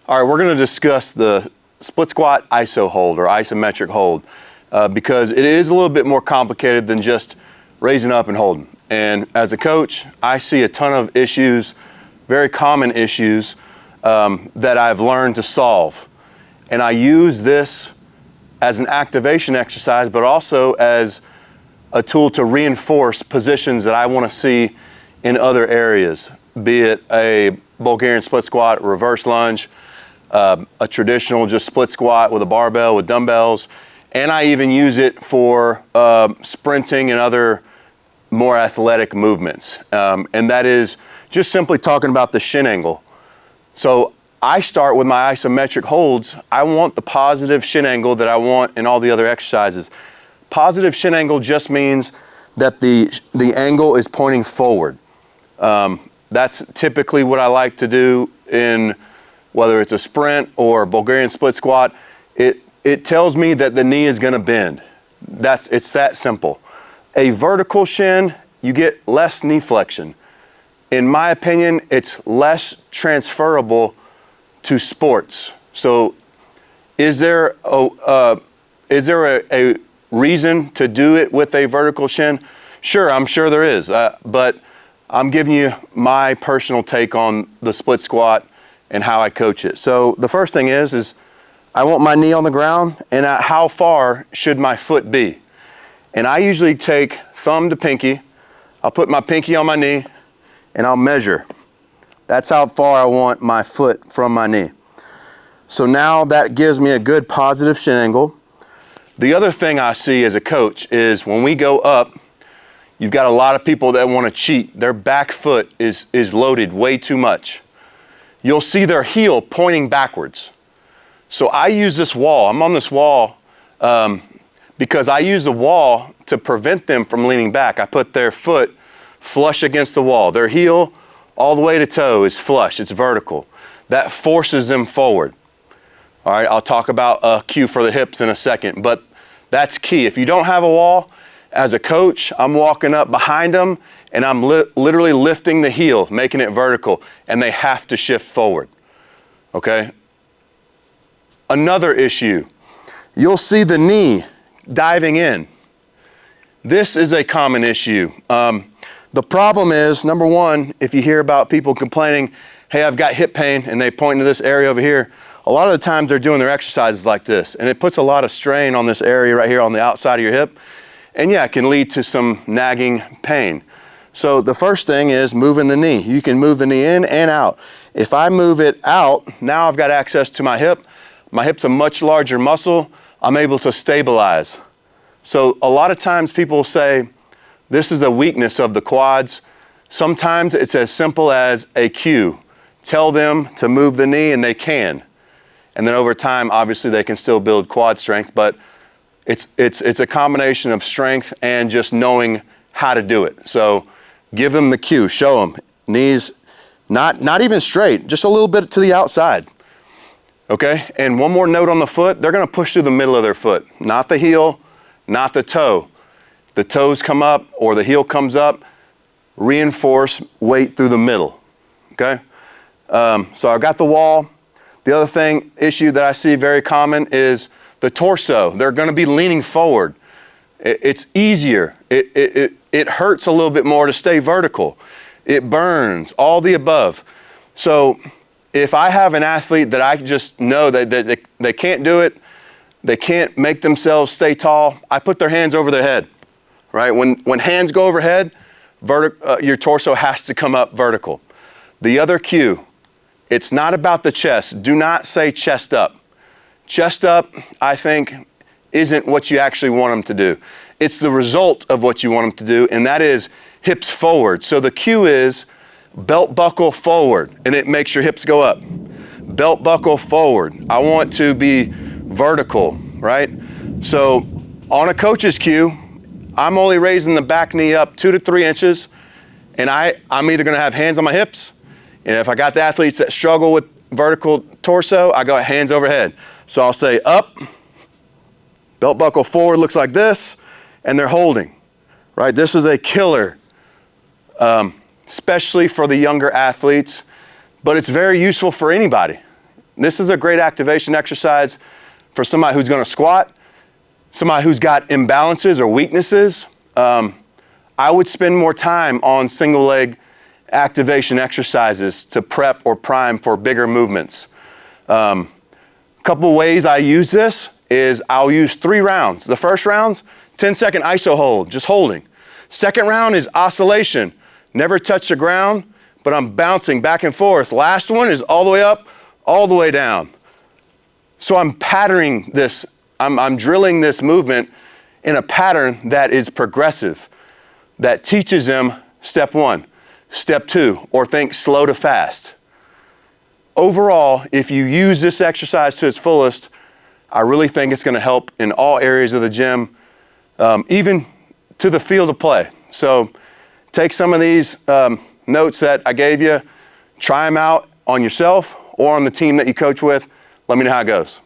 All right, we're going to discuss the split squat iso hold or isometric hold because it is a little bit more complicated than just raising up and holding. And as a coach, I see a ton of issues, very common issues that I've learned to solve. And I use this as an activation exercise, but also as a tool to reinforce positions that I want to see in other areas, be it a Bulgarian split squat, reverse lunge, a traditional just split squat with a barbell with dumbbells, and I even use it for sprinting and other more athletic movements. And that is just simply talking about the shin angle. So I start with my isometric holds. I want the positive shin angle that I want in all the other exercises. Positive shin angle just means that the angle is pointing forward. That's typically what I like to do in whether it's a sprint or Bulgarian split squat. It tells me that the knee is going to bend. It's that simple. A vertical shin, you get less knee flexion. In my opinion, it's less transferable to sports. So is there a reason to do it with a vertical shin? Sure, I'm sure there is, but I'm giving you my personal take on the split squat and how I coach it. So the first thing is I want my knee on the ground, and how far should my foot be? And I usually take thumb to pinky. I'll put my pinky on my knee and I'll measure. That's how far I want my foot from my knee. So now that gives me a good positive shin angle. The other thing I see as a coach is when we go up, you've got a lot of people that want to cheat. Their back foot is loaded way too much. You'll see their heel pointing backwards. So I use this wall. I'm on this wall because I use the wall to prevent them from leaning back. I put their foot flush against the wall. Their heel all the way to toe is flush. It's vertical. That forces them forward. All right, I'll talk about a cue for the hips in a second, but that's key. If you don't have a wall, as a coach, I'm walking up behind them and I'm literally lifting the heel, making it vertical, and they have to shift forward, okay? Another issue, you'll see the knee diving in. This is a common issue. The problem is, number one, if you hear about people complaining, hey, I've got hip pain, and they point to this area over here, a lot of the times they're doing their exercises like this, and it puts a lot of strain on this area right here on the outside of your hip, and yeah, it can lead to some nagging pain. So the first thing is moving the knee. You can move the knee in and out. If I move it out, now I've got access to my hip. My hip's a much larger muscle. I'm able to stabilize. So a lot of times people say, this is a weakness of the quads. Sometimes it's as simple as a cue. Tell them to move the knee and they can. And then over time, obviously they can still build quad strength, but it's a combination of strength and just knowing how to do it. So give them the cue, show them. Knees not even straight, just a little bit to the outside. Okay, and one more note on the foot, they're gonna push through the middle of their foot, not the heel, not the toe. The toes come up or the heel comes up, reinforce weight through the middle, okay? So I've got the wall. The other issue that I see very common is the torso. They're gonna be leaning forward. It's easier. It hurts a little bit more to stay vertical. It burns, all the above. So if I have an athlete that I just know that they can't do it, they can't make themselves stay tall, I put their hands over their head, right? When hands go overhead, your torso has to come up vertical. The other cue, it's not about the chest. Do not say chest up. Chest up, I think, isn't what you actually want them to do. It's the result of what you want them to do, and that is hips forward. So the cue is belt buckle forward, and it makes your hips go up. Belt buckle forward. I want to be vertical, right? So on a coach's cue, I'm only raising the back knee up 2 to 3 inches, and I'm either gonna have hands on my hips, and if I got the athletes that struggle with vertical torso, I go hands overhead. So I'll say up, belt buckle forward looks like this, and they're holding, right? This is a killer, especially for the younger athletes, but it's very useful for anybody. This is a great activation exercise for somebody who's gonna squat, somebody who's got imbalances or weaknesses. I would spend more time on single leg activation exercises to prep or prime for bigger movements. Couple ways I use this is I'll use 3 rounds. The first round's 10-second iso hold, just holding. Second round is oscillation. Never touch the ground, but I'm bouncing back and forth. Last one is all the way up, all the way down. So I'm patterning this, I'm drilling this movement in a pattern that is progressive, that teaches them step 1, step 2, or think slow to fast. Overall, if you use this exercise to its fullest, I really think it's gonna help in all areas of the gym, even to the field of play. So take some of these notes that I gave you, try them out on yourself or on the team that you coach with. Let me know how it goes.